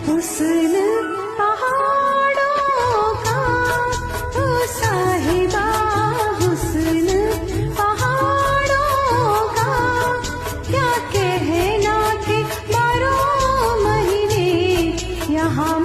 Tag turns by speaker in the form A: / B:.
A: हुस्न पहाड़ों का, ओ साहिबा हुस्न पहाड़ों का, क्या कहना थे बारह महीने यहाँ